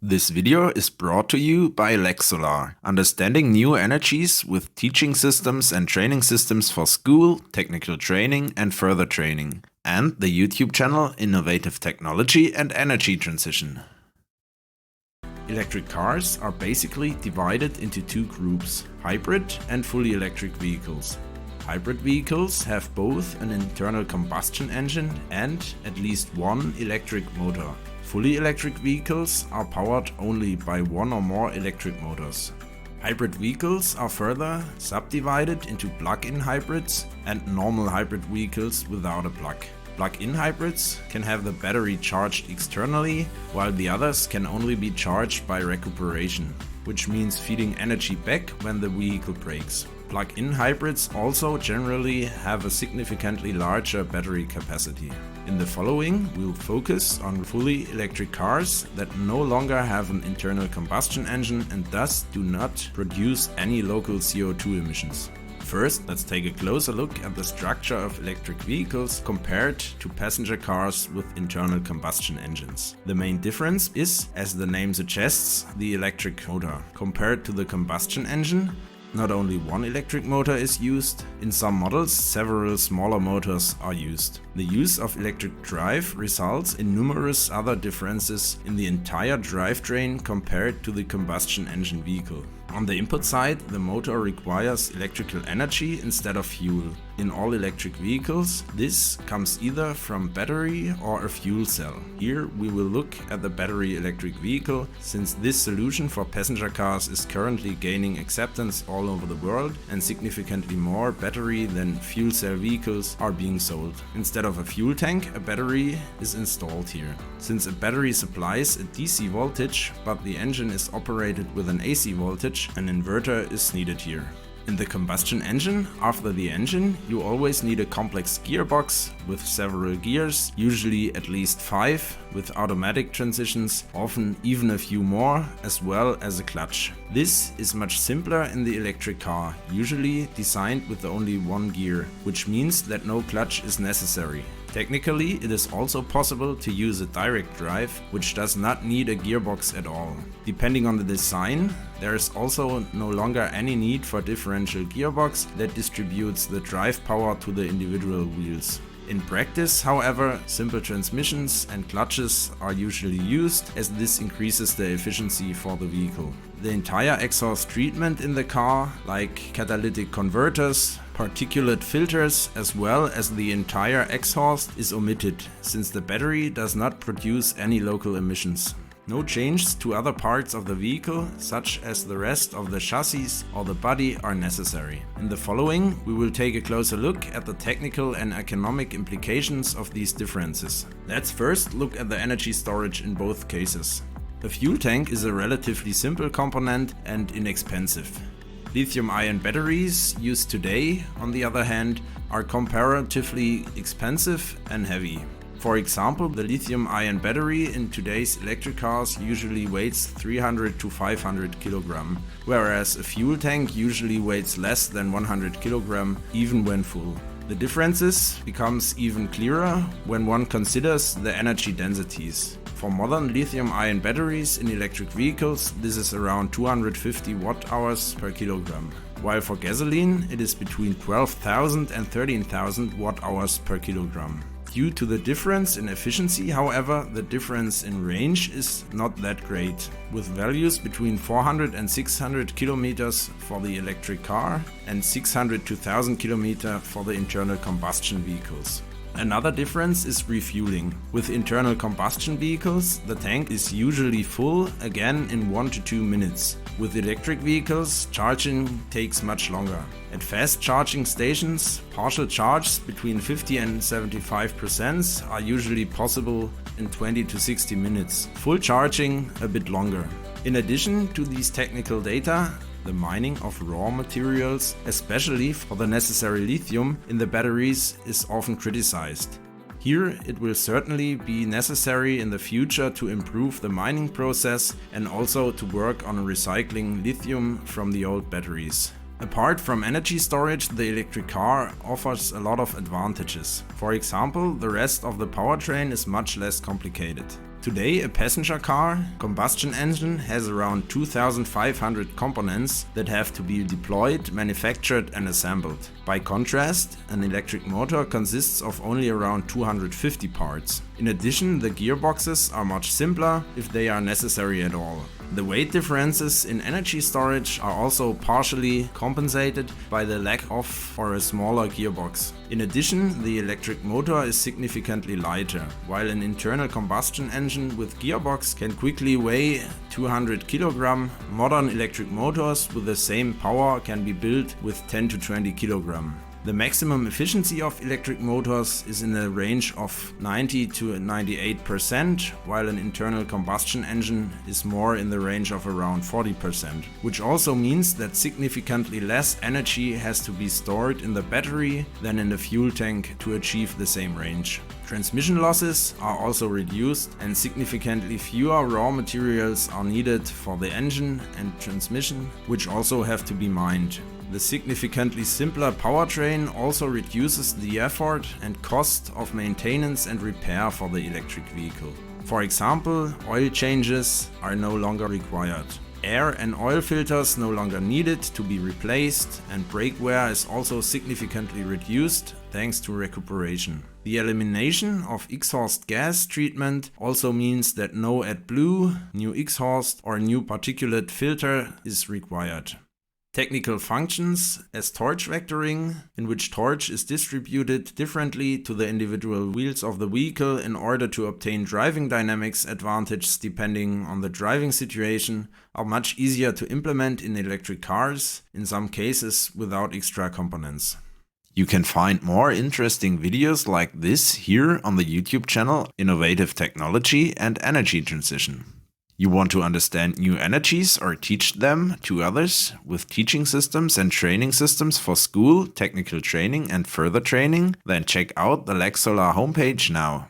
This video is brought to you by leXsolar, understanding new energies with teaching systems and training systems for school, technical training and further training, and the YouTube channel Innovative Technology and Energy Transition. Electric cars are basically divided into two groups, hybrid and fully electric vehicles. Hybrid vehicles have both an internal combustion engine and at least one electric motor. Fully electric vehicles are powered only by one or more electric motors. Hybrid vehicles are further subdivided into plug-in hybrids and normal hybrid vehicles without a plug. Plug-in hybrids can have the battery charged externally, while the others can only be charged by recuperation, which means feeding energy back when the vehicle breaks. Plug-in hybrids also generally have a significantly larger battery capacity. In the following, we'll focus on fully electric cars that no longer have an internal combustion engine and thus do not produce any local CO2 emissions. First, let's take a closer look at the structure of electric vehicles compared to passenger cars with internal combustion engines. The main difference is, as the name suggests, the electric motor. Compared to the combustion engine, not only one electric motor is used, in some models several smaller motors are used. The use of electric drive results in numerous other differences in the entire drivetrain compared to the combustion engine vehicle. On the input side, the motor requires electrical energy instead of fuel. In all electric vehicles, this comes either from battery or a fuel cell. Here we will look at the battery electric vehicle, since this solution for passenger cars is currently gaining acceptance all over the world and significantly more battery than fuel cell vehicles are being sold. Instead of a fuel tank, a battery is installed here. Since a battery supplies a DC voltage, but the engine is operated with an AC voltage, an inverter is needed here. In the combustion engine, after the engine, you always need a complex gearbox with several gears, usually at least 5, with automatic transitions, often even a few more, as well as a clutch. This is much simpler in the electric car, usually designed with only one gear, which means that no clutch is necessary. Technically, it is also possible to use a direct drive, which does not need a gearbox at all. Depending on the design, there is also no longer any need for differential gearbox that distributes the drive power to the individual wheels. In practice, however, simple transmissions and clutches are usually used, as this increases the efficiency for the vehicle. The entire exhaust treatment in the car, like catalytic converters, particulate filters, as well as the entire exhaust, is omitted, since the battery does not produce any local emissions. No changes to other parts of the vehicle, such as the rest of the chassis or the body, are necessary. In the following, we will take a closer look at the technical and economic implications of these differences. Let's first look at the energy storage in both cases. A fuel tank is a relatively simple component and inexpensive. Lithium-ion batteries used today, on the other hand, are comparatively expensive and heavy. For example, the lithium-ion battery in today's electric cars usually weighs 300 to 500 kg, whereas a fuel tank usually weighs less than 100 kg, even when full. The differences becomes even clearer when one considers the energy densities. For modern lithium-ion batteries in electric vehicles, this is around 250 watt-hours per kilogram, while for gasoline it is between 12,000 and 13,000 watt-hours per kilogram. Due to the difference in efficiency, however, the difference in range is not that great, with values between 400 and 600 kilometers for the electric car and 600 to 1000 kilometers for the internal combustion vehicles. Another difference is refueling. With internal combustion vehicles, the tank is usually full again in 1 to 2 minutes. With electric vehicles, charging takes much longer. At fast charging stations, partial charges between 50 and 75% are usually possible in 20 to 60 minutes. Full charging a bit longer. In addition to these technical data, the mining of raw materials, especially for the necessary lithium in the batteries, is often criticized. Here it will certainly be necessary in the future to improve the mining process and also to work on recycling lithium from the old batteries. Apart from energy storage, the electric car offers a lot of advantages. For example, the rest of the powertrain is much less complicated. Today, a passenger car combustion engine has around 2,500 components that have to be deployed, manufactured and assembled. By contrast, an electric motor consists of only around 250 parts. In addition, the gearboxes are much simpler if they are necessary at all. The weight differences in energy storage are also partially compensated by the lack of or a smaller gearbox. In addition, the electric motor is significantly lighter, while an internal combustion engine with gearbox can quickly weigh 200 kg. Modern electric motors with the same power can be built with 10 to 20 kg. The maximum efficiency of electric motors is in the range of 90 to 98%, while an internal combustion engine is more in the range of around 40%, which also means that significantly less energy has to be stored in the battery than in the fuel tank to achieve the same range. Transmission losses are also reduced and significantly fewer raw materials are needed for the engine and transmission, which also have to be mined. The significantly simpler powertrain also reduces the effort and cost of maintenance and repair for the electric vehicle. For example, oil changes are no longer required. Air and oil filters no longer needed to be replaced, and brake wear is also significantly reduced thanks to recuperation. The elimination of exhaust gas treatment also means that no AdBlue, new exhaust or new particulate filter is required. Technical functions as torque vectoring, in which torque is distributed differently to the individual wheels of the vehicle in order to obtain driving dynamics advantage depending on the driving situation, are much easier to implement in electric cars, in some cases without extra components. You can find more interesting videos like this here on the YouTube channel Innovative Technology and Energy Transition. You want to understand new energies or teach them to others with teaching systems and training systems for school, technical training and further training? Then check out the leXsolar homepage now.